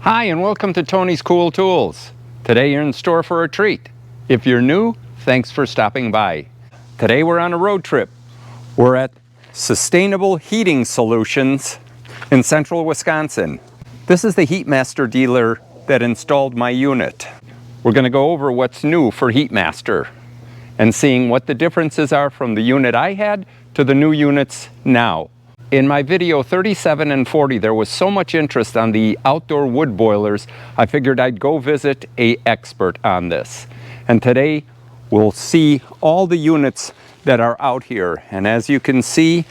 Hi, and welcome to Tony's Cool Tools. Today you're in store for a treat. If you're new, thanks for stopping by. Today we're on a road trip. We're at Sustainable Heating Solutions in central Wisconsin. This is the HeatMaster dealer that installed my unit. We're going to go over what's new for HeatMaster and seeing what the differences are from the unit I had to the new units now. In my video 37 and 40, there was so much interest on the outdoor wood boilers, I figured I'd go visit an expert on this. And today, we'll see all the units that are out here. And as you can see,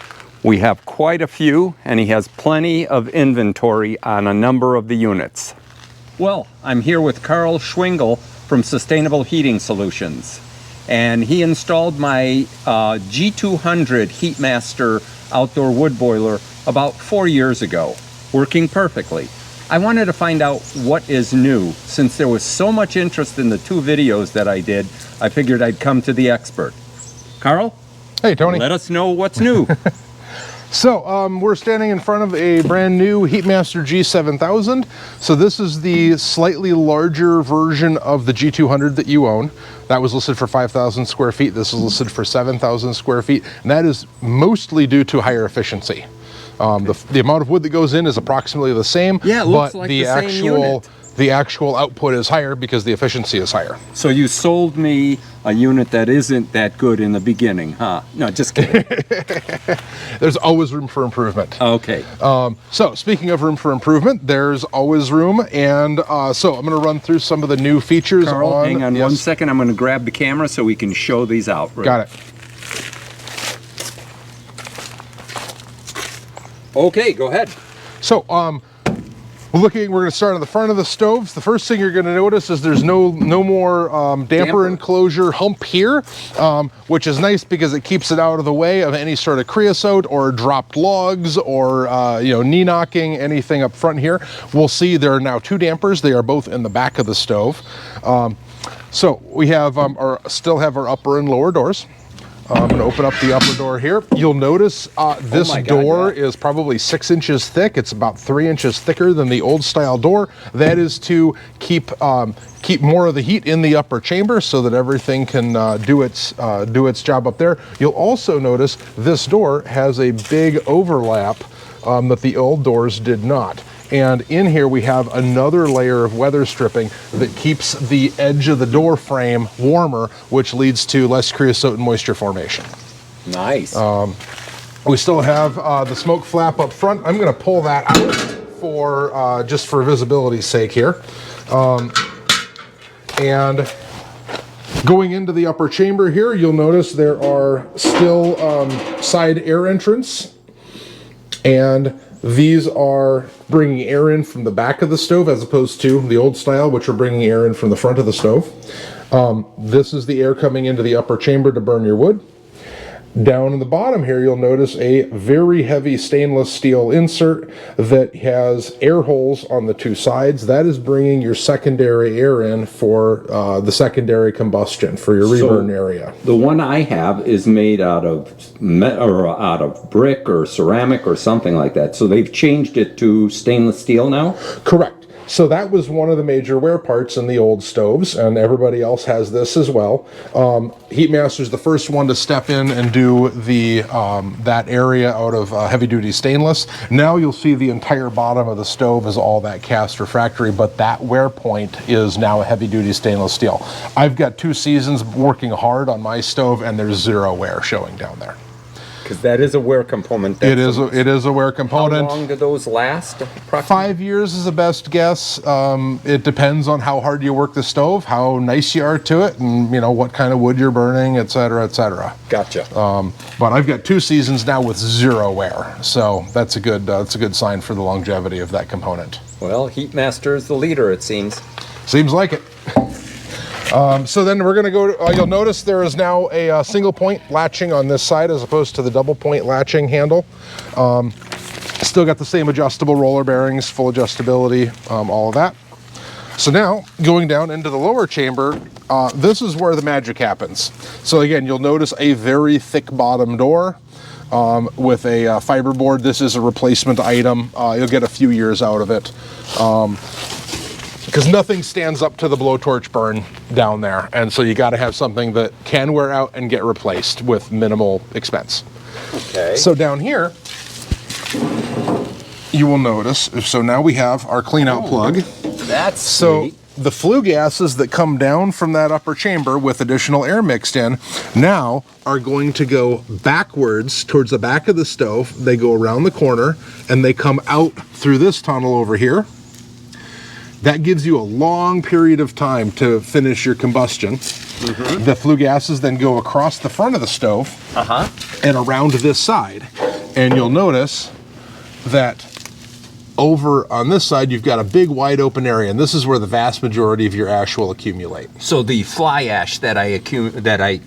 we have quite a few, and he has plenty of inventory on a number of the units. Well, I'm here with Karl Schwingel from Sustainable Heating Solutions. And he installed my G200 HeatMaster outdoor wood boiler about 4 years ago, working perfectly. I wanted to find out what is new. Since there was so much interest in the two videos that I did, I figured I'd come to the expert. Karl? Hey, Tony. Let us know what's new. So we're standing in front of a brand new HeatMaster G7000. So this is the slightly larger version of the G200 that you own. That was listed for 5,000 square feet. This is listed for 7,000 square feet. And that is mostly due to higher efficiency. The amount of wood that goes in is approximately the same. Yeah, it looks like the same unit. The actual output is higher because the efficiency is higher. So you sold me a unit that isn't that good in the beginning, huh? No, just kidding. There's always room for improvement. Okay. So speaking of room for improvement, there's always room. And so I'm going to run through some of the new features. Karl, hang on 1 second. I'm going to grab the camera so we can show these out. Right? Got it. Okay, go ahead. So we're going to start on the front of the stoves. The first thing you're going to notice is there's no more damper enclosure hump here, which is nice because it keeps it out of the way of any sort of creosote or dropped logs or knee knocking, anything up front here. We'll see there are now two dampers. They are both in the back of the stove. So we have still have our upper and lower doors. I'm going to open up the upper door here. You'll notice this door is probably 6 inches thick. It's about 3 inches thicker than the old style door. That is to keep more of the heat in the upper chamber so that everything can do its job up there. You'll also notice this door has a big overlap that the old doors did not. And in here we have another layer of weather stripping that keeps the edge of the door frame warmer, which leads to less creosote and moisture formation. Nice. We still have the smoke flap up front. I'm going to pull that out for just for visibility's sake here. And going into the upper chamber here, you'll notice there are still side air entrance, and these are bringing air in from the back of the stove as opposed to the old style, which are bringing air in from the front of the stove. This is the air coming into the upper chamber to burn your wood. Down in the bottom here, you'll notice a very heavy stainless steel insert that has air holes on the two sides. That is bringing your secondary air in for the secondary combustion for your reburn area. The one I have is made out of brick or ceramic or something like that. So they've changed it to stainless steel now? Correct. So that was one of the major wear parts in the old stoves, and everybody else has this as well. HeatMaster's the first one to step in and do the that area out of heavy-duty stainless. Now you'll see the entire bottom of the stove is all that cast refractory, but that wear point is now a heavy-duty stainless steel. I've got 2 seasons working hard on my stove, and there's 0 wear showing down there. Because that is a wear component. It is a wear component. How long do those last? 5 years is the best guess. It depends on how hard you work the stove, how nice you are to it, and what kind of wood you're burning, et cetera, et cetera. Gotcha. But I've got 2 seasons now with 0 wear, so that's a good sign for the longevity of that component. Well, HeatMaster is the leader, it seems. Seems like it. So then we're going to go to, you'll notice there is now a single point latching on this side as opposed to the double point latching handle. Still got the same adjustable roller bearings, full adjustability, all of that. So now going down into the lower chamber, this is where the magic happens. So again, you'll notice a very thick bottom door. with a fiberboard. This is a replacement item. You'll get a few years out of it. because nothing stands up to the blowtorch burn down there. And so you got to have something that can wear out and get replaced with minimal expense. Okay. So down here, you will notice, so now we have our clean out plug. That's so sweet. The flue gases that come down from that upper chamber with additional air mixed in now are going to go backwards towards the back of the stove. They go around the corner and they come out through this tunnel over here. That gives you a long period of time to finish your combustion. Mm-hmm. The flue gases then go across the front of the stove and around this side. And you'll notice that over on this side, you've got a big wide open area, and this is where the vast majority of your ash will accumulate. So the fly ash that I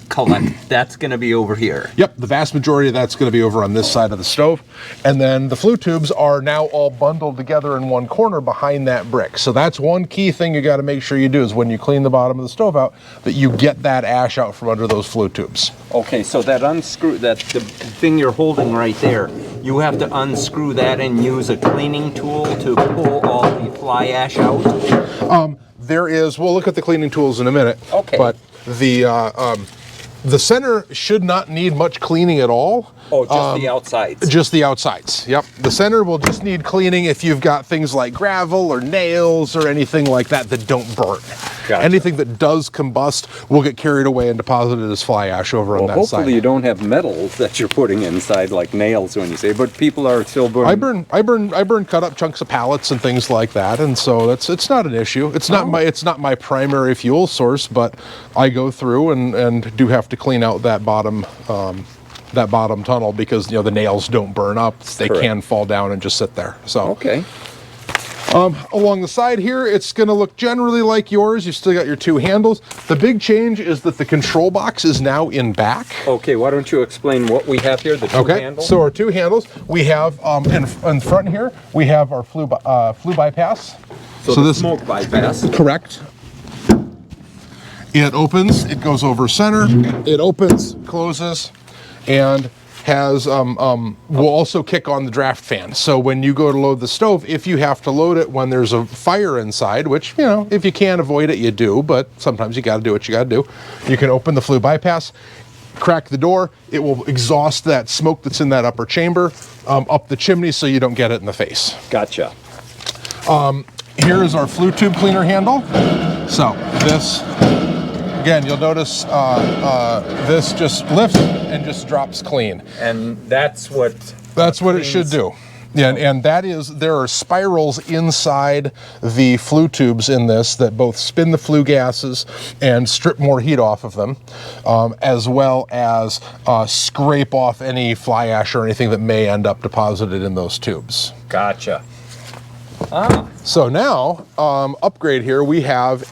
collect, that's going to be over here. Yep, the vast majority of that's going to be over on this side of the stove. And then the flue tubes are now all bundled together in one corner behind that brick. So that's one key thing you got to make sure you do is when you clean the bottom of the stove out, that you get that ash out from under those flue tubes. Okay, so that the thing you're holding right there, you have to unscrew that and use a cleaning tool to pull all the fly ash out? We'll look at the cleaning tools in a minute. Okay. But the center should not need much cleaning at all. Oh, just the outsides? Just the outsides, yep. The center will just need cleaning if you've got things like gravel or nails or anything like that that don't burn. Gotcha. Anything that does combust will get carried away and deposited as fly ash over on that side. Hopefully you don't have metals that you're putting inside like nails when you say, but people are still burning. I burn cut up chunks of pallets and things like that, and so it's not an issue. It's not my primary fuel source, but I go through and do have to clean out that bottom tunnel because the nails don't burn up. They Correct. can fall down and just sit there. So Okay. Along the side here, it's going to look generally like yours. You've still got your two handles. The big change is that the control box is now in back. Okay, why don't you explain what we have here, the two handles? So our two handles, we have in front here, we have our flue bypass. So the smoke bypass. Correct. It opens, it goes over center, it opens, closes, and has will also kick on the draft fan. So when you go to load the stove, if you have to load it when there's a fire inside, which if you can avoid it, you do, but sometimes you got to do what you got to do. You can open the flue bypass, crack the door. It will exhaust that smoke that's in that upper chamber up the chimney, so you don't get it in the face. Gotcha. Here is our flue tube cleaner handle. So this. Again, you'll notice this just lifts and just drops clean. And that's what it should do. Yeah, and that is, there are spirals inside the flue tubes in this that both spin the flue gases and strip more heat off of them, as well as scrape off any fly ash or anything that may end up deposited in those tubes. Gotcha. So now, upgrade here, we have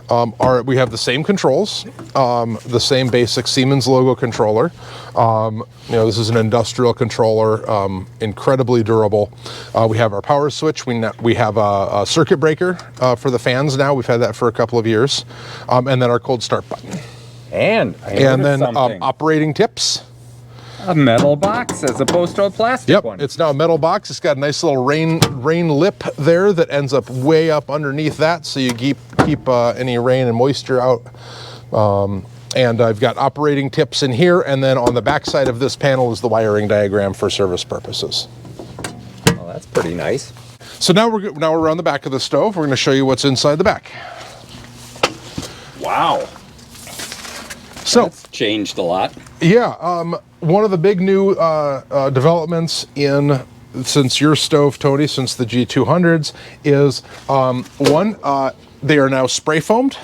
we have the same controls, the same basic Siemens logo controller. This is an industrial controller, incredibly durable. We have our power switch. We have a circuit breaker for the fans now. We've had that for a couple of years, and then our cold start button. And then operating tips. A metal box as opposed to a plastic one. It's now a metal box. It's got a nice little rain lip there that ends up way up underneath that, so you keep any rain and moisture out. And I've got operating tips in here, and then on the back side of this panel is the wiring diagram for service purposes. Well, that's pretty nice. So now we're on the back of the stove. We're going to show you what's inside the back. Wow. So that's changed a lot. Yeah, one of the big new developments since your stove, Tony, since the G200s is they are now spray foamed.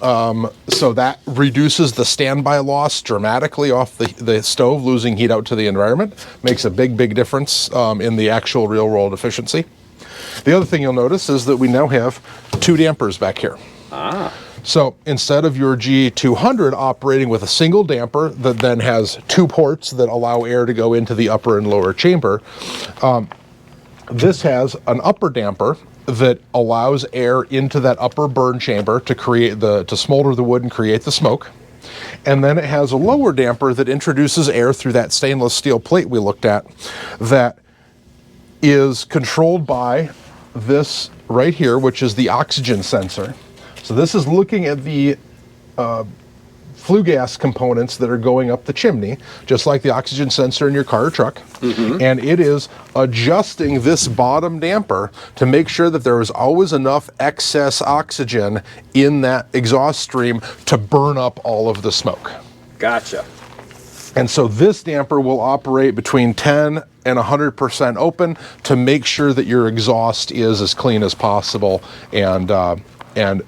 So that reduces the standby loss dramatically off the stove, losing heat out to the environment. Makes a big difference in the actual real world efficiency. The other thing you'll notice is that we now have two dampers back here. So instead of your G200 operating with a single damper that then has two ports that allow air to go into the upper and lower chamber, this has an upper damper that allows air into that upper burn chamber to smolder the wood and create the smoke. And then it has a lower damper that introduces air through that stainless steel plate we looked at that is controlled by this right here, which is the oxygen sensor. So this is looking at the flue gas components that are going up the chimney, just like the oxygen sensor in your car or truck. And it is adjusting this bottom damper to make sure that there is always enough excess oxygen in that exhaust stream to burn up all of the smoke. Gotcha. And so this damper will operate between 10 and 100% open to make sure that your exhaust is as clean as possible. And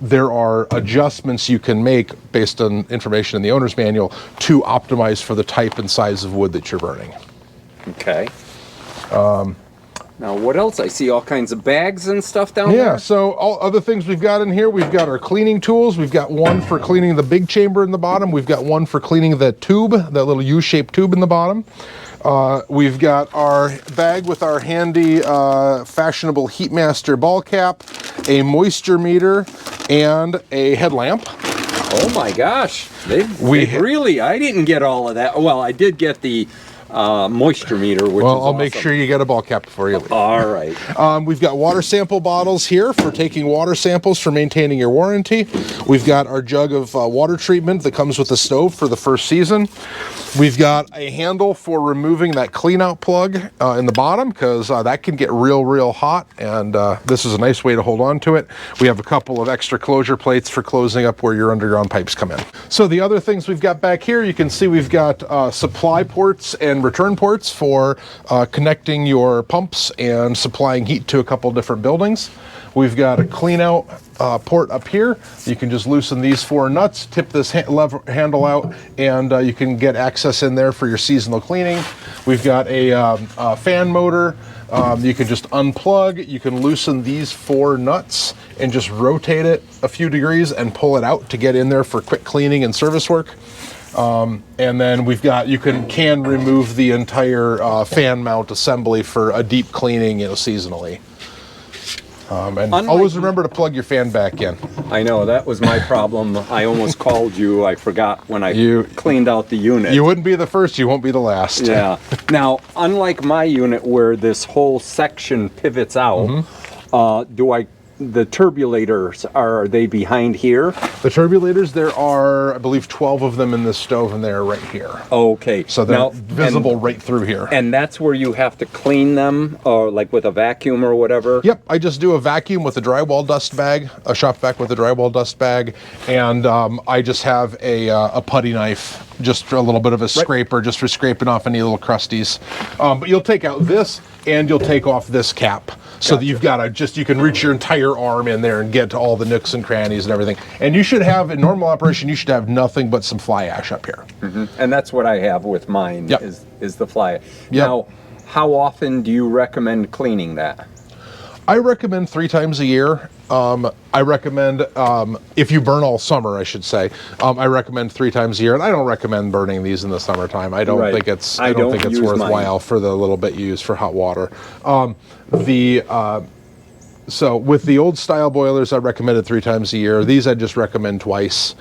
there are adjustments you can make based on information in the owner's manual to optimize for the type and size of wood that you're burning. Okay. Now what else? I see all kinds of bags and stuff down there. Yeah, so all other things we've got in here, we've got our cleaning tools. We've got one for cleaning the big chamber in the bottom. We've got one for cleaning the tube, that little U-shaped tube in the bottom. We've got our bag with our handy fashionable HeatMaster ball cap, a moisture meter, and a headlamp. Oh my gosh. I didn't get all of that. Well, I did get the moisture meter, which is I'll awesome. make sure you get a ball cap before you leave. All right. We've got water sample bottles here for taking water samples for maintaining your warranty. We've got our jug of water treatment that comes with the stove for the first season. We've got a handle for removing that clean out plug in the bottom, because that can get real hot, and this is a nice way to hold on to it. We have a couple of extra closure plates for closing up where your underground pipes come in. So the other things we've got back here, you can see we've got supply ports and return ports for connecting your pumps and supplying heat to a couple different buildings. We've got a clean out port up here. You can just loosen these 4 nuts, tip this handle out, and you can get access in there for your seasonal cleaning. We've got a fan motor. You can just unplug. You can loosen these 4 nuts and just rotate it a few degrees and pull it out to get in there for quick cleaning and service work. And then we've got, you can remove the entire fan mount assembly for a deep cleaning, seasonally. And always remember to plug your fan back in. I know, that was my problem. I almost called you. I forgot when I cleaned out the unit. You wouldn't be the first, you won't be the last. Yeah. Now, unlike my unit where this whole section pivots out, the turbulators, are they behind here? The turbulators, there are, I believe, 12 of them in this stove, and they're right here. Okay. So they're visible right through here. And that's where you have to clean them, or like with a vacuum or whatever? Yep, I just do a vacuum with a drywall dust bag, a shop vac with a drywall dust bag, and I just have a putty knife, just for a little bit of a scraper, just for scraping off any little crusties. But you'll take out this, and you'll take off this cap. So that you've got you can reach your entire arm in there and get to all the nooks and crannies and everything. And you should have, in normal operation, you should have nothing but some fly ash up here. And that's what I have with mine, is the fly ash. Yep. Now, how often do you recommend cleaning that? I recommend 3 times a year. I recommend, if you burn all summer, I should say, I recommend 3 times a year. And I don't recommend burning these in the summertime. I don't think it's worthwhile for the little bit you use for hot water. So with the old style boilers, I recommended 3 times a year. These I just recommend twice.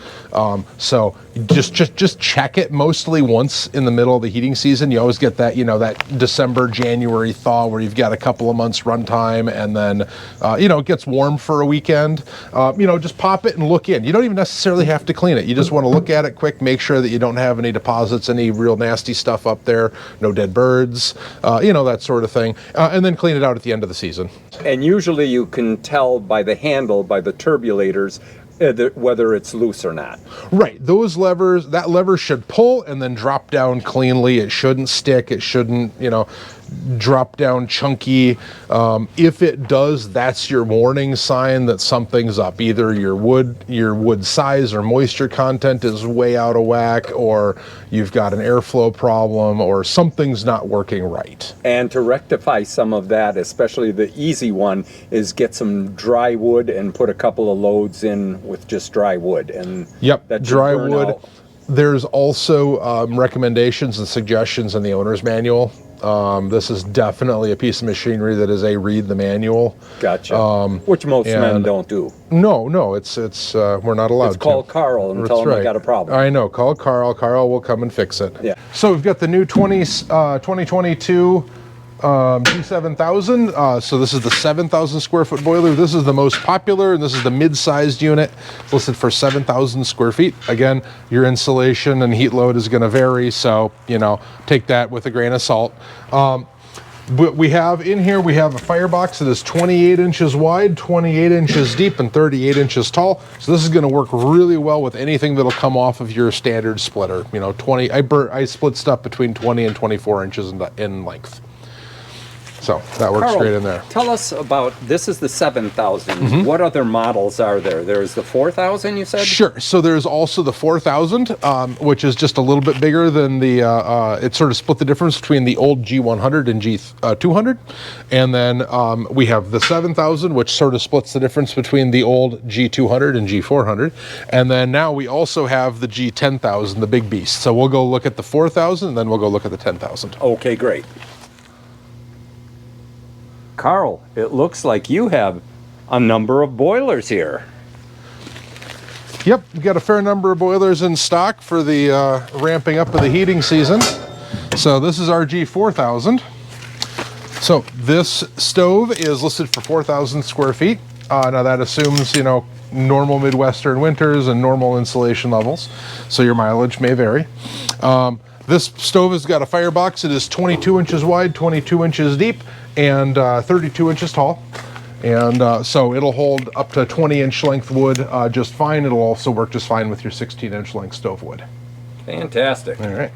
So just check it mostly once in the middle of the heating season. You always get that, that December, January thaw where you've got a couple of months runtime, and then, it gets warm for a weekend. Just pop it and look in. You don't even necessarily have to clean it. You just want to look at it quick, make sure that you don't have any deposits, any real nasty stuff up there, no dead birds, that sort of thing, and then clean it out at the end of the season. And usually you can tell by the handle, by the turbulators, whether it's loose or not. Right. Those levers, that lever should pull and then drop down cleanly. It shouldn't stick. It shouldn't, drop down chunky. If it does, that's your warning sign that something's up. Either your wood size or moisture content is way out of whack, or you've got an airflow problem, or something's not working right. And to rectify some of that, especially the easy one, is get some dry wood and put a couple of loads in with just dry wood. And that dry wood. There's also recommendations and suggestions in the owner's manual. This is definitely a piece of machinery that is read the manual. Gotcha. Which most men don't do. No, it's we're not allowed to. It's call Karl and tell him I got a problem. I know, call Karl. Karl will come and fix it. Yeah. So we've got the new 2022 G7000. So this is the 7,000 square foot boiler. This is the most popular, and this is the mid-sized unit, listed for 7,000 square feet. Again, your insulation and heat load is going to vary, so take that with a grain of salt. But we have in here, we have a firebox that is 28 inches wide, 28 inches deep, and 38 inches tall. So this is going to work really well with anything that'll come off of your standard splitter. 20. I split stuff between 20 and 24 inches in length. So that works Karl, great in there. Tell us about, this is the 7,000. What other models are there? There's the 4,000, you said? Sure. So there's also the 4,000, which is just a little bit bigger than the, it sort of split the difference between the old G100 and G200. And then we have the 7,000, which sort of splits the difference between the old G200 and G400. And then now we also have the G10,000, the big beast. So we'll go look at the 4,000, and then we'll go look at the 10,000. Okay, great. Karl, it looks like you have a number of boilers here. Yep, we've got a fair number of boilers in stock for the ramping up of the heating season. So this is our G4000. So this stove is listed for 4,000 square feet. Now that assumes, normal Midwestern winters and normal insulation levels. So your mileage may vary. This stove has got a firebox. It is 22 inches wide, 22 inches deep, and 32 inches tall. And so it'll hold up to 20-inch length wood just fine. It'll also work just fine with your 16-inch length stove wood. Fantastic. All right.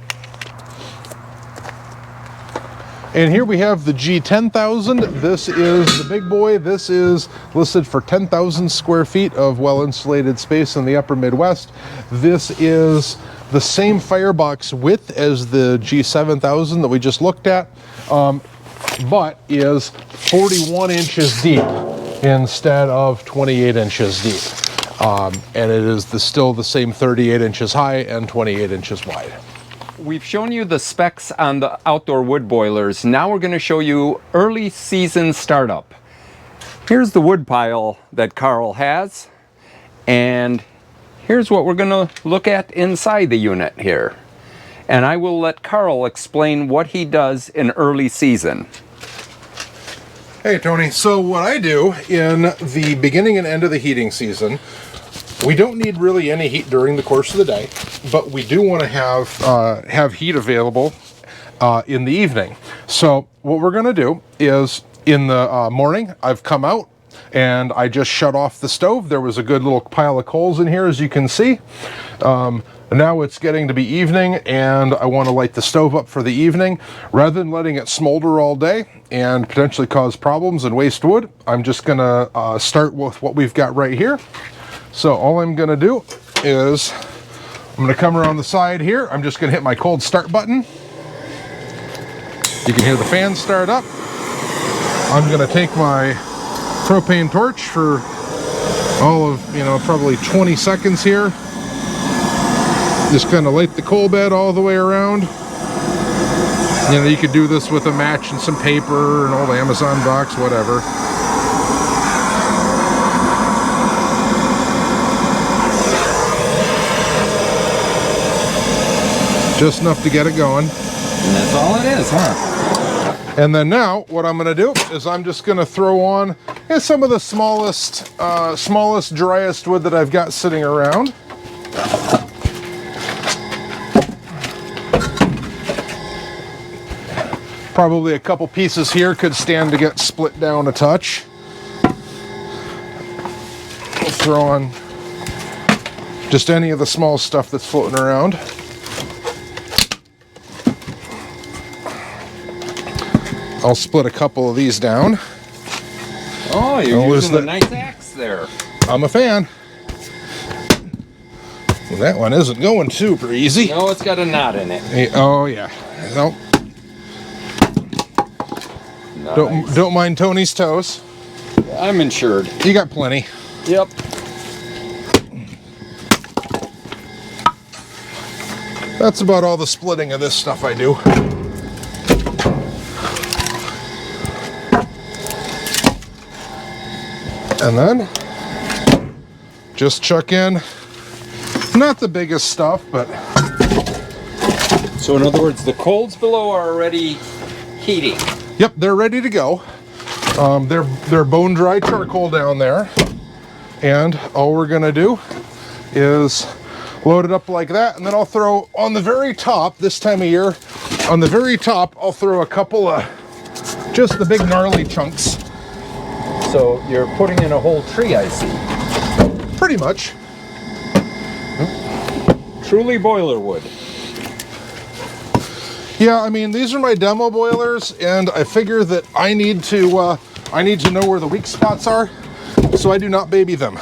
And here we have the G10,000. This is the big boy. This is listed for 10,000 square feet of well-insulated space in the upper Midwest. This is the same firebox width as the G7000 that we just looked at, but is 41 inches deep instead of 28 inches deep. And it is still the same 38 inches high and 28 inches wide. We've shown you the specs on the outdoor wood boilers. Now we're going to show you early season startup. Here's the wood pile that Karl has, and here's what we're going to look at inside the unit here. And I will let Karl explain what he does in early season. Hey Tony, so what I do in the beginning and end of the heating season, we don't need really any heat during the course of the day, but we do want to have heat available in the evening. So what we're going to do is in the morning, I've come out and I just shut off the stove. There was a good little pile of coals in here, as you can see. Now it's getting to be evening and I want to light the stove up for the evening. Rather than letting it smolder all day and potentially cause problems and waste wood, I'm just going to start with what we've got right here. So all I'm going to do is I'm going to come around the side here. I'm just going to hit my cold start button. You can hear the fan start up. I'm going to take my propane torch for all of, probably 20 seconds here. Just kind of light the coal bed all the way around. You could do this with a match and some paper, an old Amazon box, whatever. Just enough to get it going. And that's all it is, huh? And then now what I'm going to do is I'm just going to throw on some of the smallest, driest wood that I've got sitting around. Probably a couple pieces here could stand to get split down a touch. We'll throw on just any of the small stuff that's floating around. I'll split a couple of these down. Oh, you're using a nice axe there. I'm a fan. Well, that one isn't going super easy. No, it's got a knot in it. Oh yeah. Nope. Nice. Don't mind Tony's toes. I'm insured. You got plenty. Yep. That's about all the splitting of this stuff I do. And then just chuck in, not the biggest stuff, but. So in other words, the coals below are already heating. Yep, they're ready to go. They're bone dry charcoal down there. And all we're gonna do is load it up like that, and then I'll throw on the very top, this time of year, on the very top, I'll throw a couple of just the big gnarly chunks. So you're putting in a whole tree, I see. Pretty much. Truly boiler wood. Yeah, I mean, these are my demo boilers, and I figure that I need to know where the weak spots are, so I do not baby them.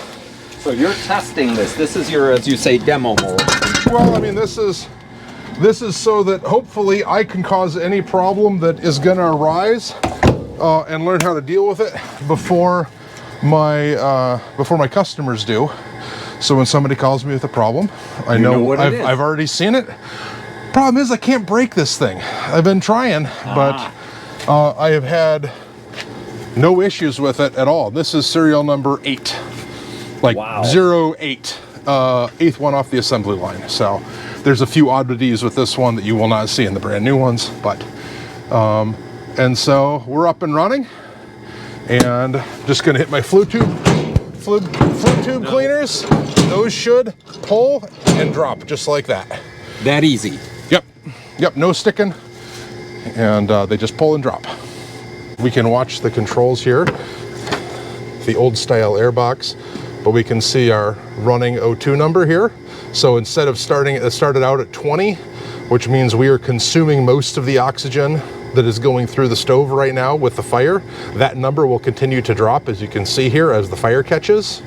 So you're testing this. This is your, as you say, demo mold. Well, I mean, this is so that hopefully I can cause any problem that is going to arise and learn how to deal with it before my customers do. So when somebody calls me with a problem, I know what I've already seen it. Problem is, I can't break this thing. I've been trying, but I have had no issues with it at all. This is serial number 8. Like, wow. 08, 8th one off the assembly line. So there's a few oddities with this one that you will not see in the brand new ones, but and so we're up and running, and just gonna hit my flue tube cleaners. Those should pull and drop just like that. That easy. Yep, no sticking, and they just pull and drop. We can watch the controls here, the old style air box. But we can see our running O2 number here. So instead of it started out at 20, which means we are consuming most of the oxygen that is going through the stove right now with the fire. That number will continue to drop, as you can see here, as the fire catches.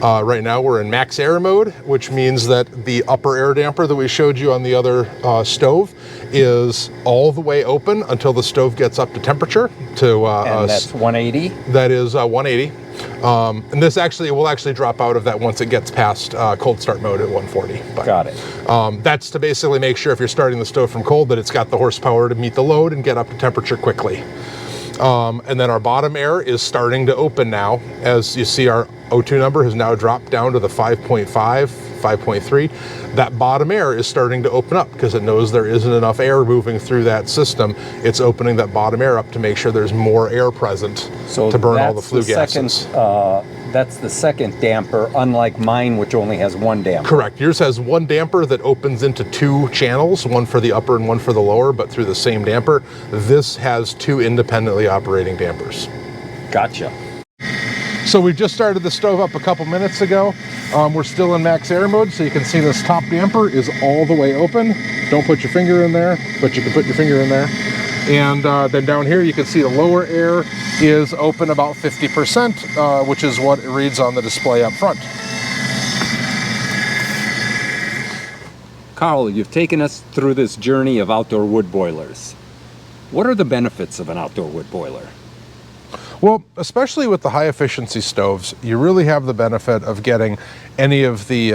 Right now we're in max air mode, which means that the upper air damper that we showed you on the other stove is all the way open until the stove gets up to temperature. And that's 180? That is 180. And this will actually drop out of that once it gets past cold start mode at 140. But, got it. That's to basically make sure if you're starting the stove from cold that it's got the horsepower to meet the load and get up to temperature quickly. And then our bottom air is starting to open now. As you see, our O2 number has now dropped down to the 5.5, 5.3. That bottom air is starting to open up because it knows there isn't enough air moving through that system. It's opening that bottom air up to make sure there's more air present to burn all the flue gases. That's the second damper, unlike mine, which only has one damper. Correct. Yours has one damper that opens into 2 channels, one for the upper and one for the lower, but through the same damper. This has 2 independently operating dampers. Gotcha. So we just started the stove up a couple minutes ago. We're still in max air mode, so you can see this top damper is all the way open. Don't put your finger in there, but you can put your finger in there. And then down here you can see the lower air is open about 50%, which is what it reads on the display up front. Karl, you've taken us through this journey of outdoor wood boilers. What are the benefits of an outdoor wood boiler? Well, especially with the high efficiency stoves, you really have the benefit of getting any of the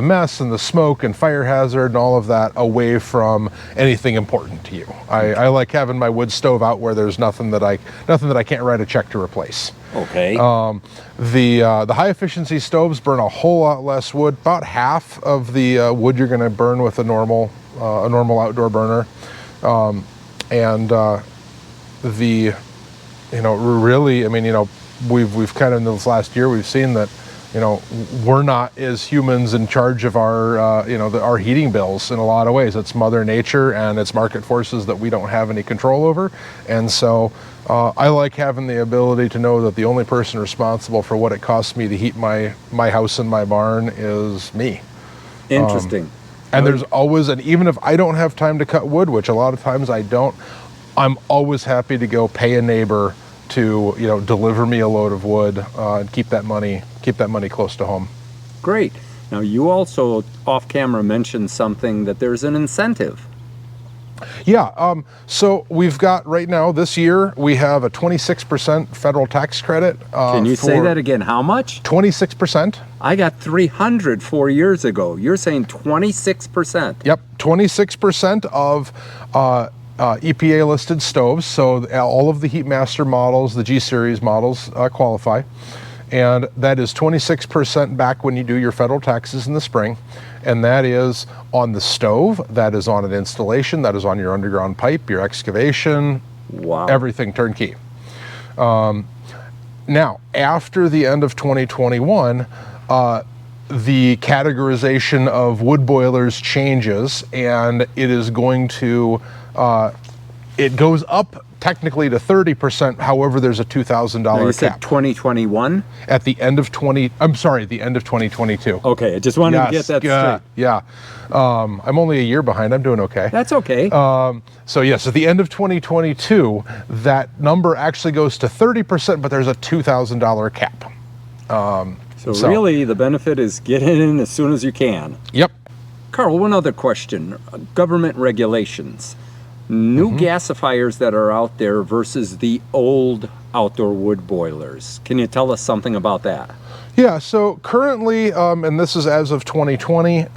mess and the smoke and fire hazard and all of that away from anything important to you. I like having my wood stove out where there's nothing that I can't write a check to replace. Okay. The high efficiency stoves burn a whole lot less wood, about half of the wood you're going to burn with a normal outdoor burner, really, I mean, we've kind of in this last year we've seen that, we're not as humans in charge of our our heating bills in a lot of ways. It's Mother Nature and it's market forces that we don't have any control over, and so I like having the ability to know that the only person responsible for what it costs me to heat my house and my barn is me. Interesting. And there's always, and even if I don't have time to cut wood, which a lot of times I don't, I'm always happy to go pay a neighbor to deliver me a load of wood and keep that money close to home. Great. Now you also off camera mentioned something that there's an incentive. Yeah, so we've got right now this year we have a 26% federal tax credit. Can you say that again? How much? 26%. I got 300 4 years ago. You're saying 26%. Yep, 26% of EPA listed stoves, so all of the HeatMaster models, the G series models qualify, and that is 26% back when you do your federal taxes in the spring, and that is on the stove, that is on an installation, that is on your underground pipe, your excavation, Wow. everything turnkey. Now, after the end of 2021, the categorization of wood boilers changes, and it is going to, it goes up technically to 30%. However, there's a $2,000 You cap. said 2021? At the end of the end of 2022. Okay, I just wanted to get that straight. Yeah. I'm only a year behind. I'm doing okay. That's okay. So yes, at the end of 2022, that number actually goes to 30%, but there's a $2,000 cap. So really, the benefit is get it in as soon as you can. Yep. Karl, one other question. Government regulations. New gasifiers that are out there versus the old outdoor wood boilers. Can you tell us something about that? Yeah, so currently, and this is as of 2020,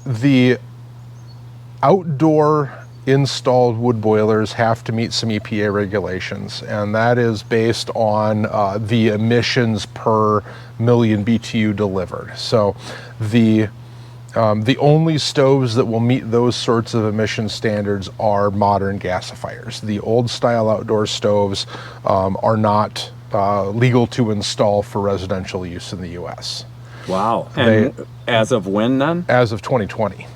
the outdoor installed wood boilers have to meet some EPA regulations, and that is based on the emissions per million BTU delivered. So the only stoves that will meet those sorts of emission standards are modern gasifiers. The old style outdoor stoves are not legal to install for residential use in the US. Wow. And as of when then? As of 2020.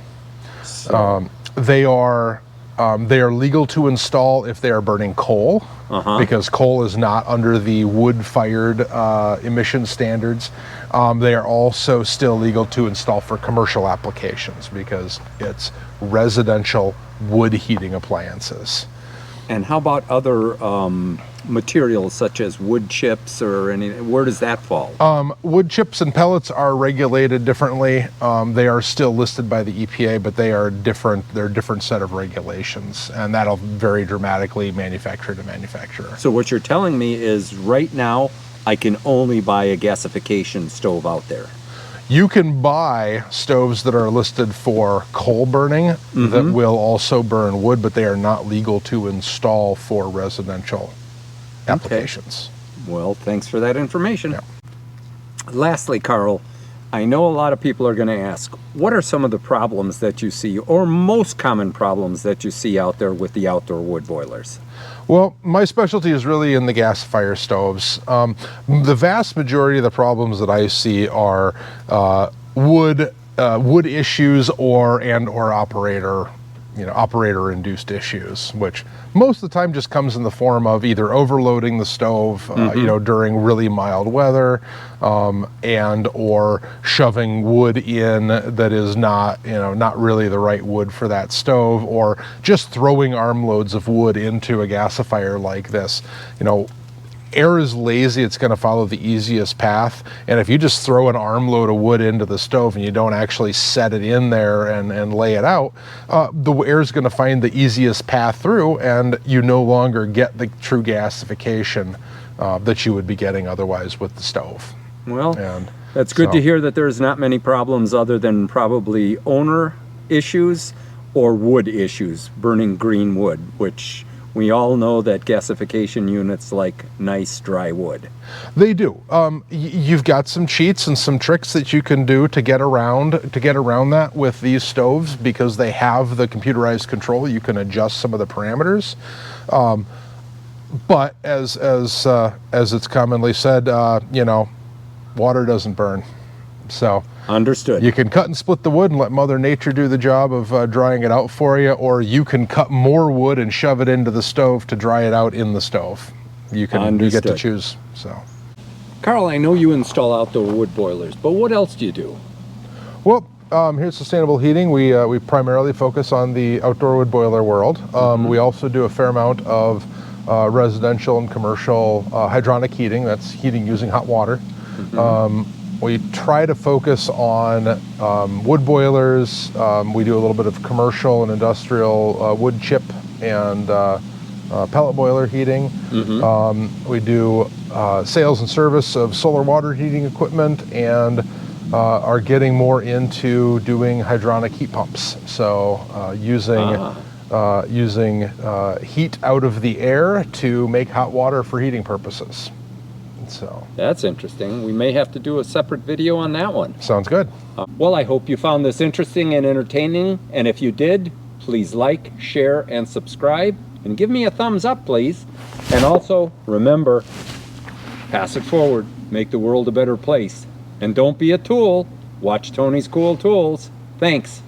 So. They are legal to install if they are burning coal, because coal is not under the wood-fired emission standards. They are also still legal to install for commercial applications because it's residential wood heating appliances. And how about other materials such as wood chips or anything? Where does that fall? Wood chips and pellets are regulated differently. They are still listed by the EPA, but they are different. They're a different set of regulations, and that'll vary dramatically manufacturer to manufacturer. So what you're telling me is right now I can only buy a gasification stove out there. You can buy stoves that are listed for coal burning that will also burn wood, but they are not legal to install for residential applications. Well, thanks for that information. Yeah. Lastly, Karl, I know a lot of people are going to ask, what are some of the problems that you see, or most common problems that you see out there with the outdoor wood boilers? Well, my specialty is really in the gasifier stoves. The vast majority of the problems that I see are wood issues or operator-induced issues, which most of the time just comes in the form of either overloading the stove, during really mild weather, and or shoving wood in that is not really the right wood for that stove, or just throwing armloads of wood into a gasifier like this. Air is lazy, it's going to follow the easiest path, and if you just throw an armload of wood into the stove and you don't actually set it in there and lay it out, the air is going to find the easiest path through, and you no longer get the true gasification that you would be getting otherwise with the stove. Well, that's good to hear that there's not many problems other than probably owner issues or wood issues, burning green wood, which we all know that gasification units like nice dry wood. They do. You've got some cheats and some tricks that you can do to get around that with these stoves, because they have the computerized control. You can adjust some of the parameters. But as it's commonly said, water doesn't burn. So understood. You can cut and split the wood and let Mother Nature do the job of drying it out for you, or you can cut more wood and shove it into the stove to dry it out in the stove. You get to choose. So, Karl, I know you install outdoor wood boilers, but what else do you do? Well, here at Sustainable Heating, we primarily focus on the outdoor wood boiler world. We also do a fair amount of residential and commercial hydronic heating. That's heating using hot water. We try to focus on wood boilers. We do a little bit of commercial and industrial wood chip and pellet boiler heating. We do sales and service of solar water heating equipment, and are getting more into doing hydronic heat pumps. So using heat out of the air to make hot water for heating purposes. So That's interesting. We may have to do a separate video on that one. sounds good. Well, I hope you found this interesting and entertaining, and if you did, please like, share, and subscribe, and give me a thumbs up, please. And also, remember, pass it forward, make the world a better place. And don't be a tool, watch Tony's Cool Tools. Thanks.